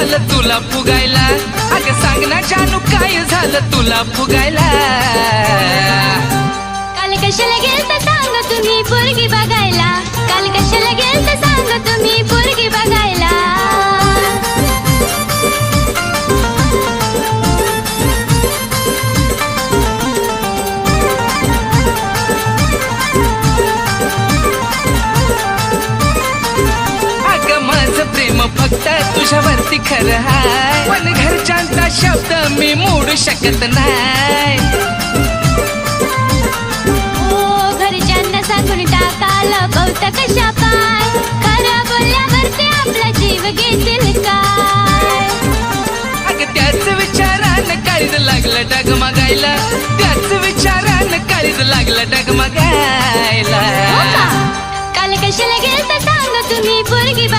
झालं तुला फुगायला? अगं सांग ना जानू काय झालं तुला फुगायला? काल कशाला गेलता सांग तुम्ही पोरगी बघायला? काल कशाला गेलता सांग तुम्ही पोरगी बघायला? प्रेम फक्त तुझ्यावरती खरं हाय, पण घरच्यांचा शब्द मी मोडू शकत नाही. हो घरच्यांना सांगून टाकाला बहुत कशा पाय, खरं बोलल्यावरती आपला जीव घेतील काय? अगं त्याच विचारानं काळीज लागलं डगमगायला, त्याच विचारानं काळीज लागलं डगमगायला.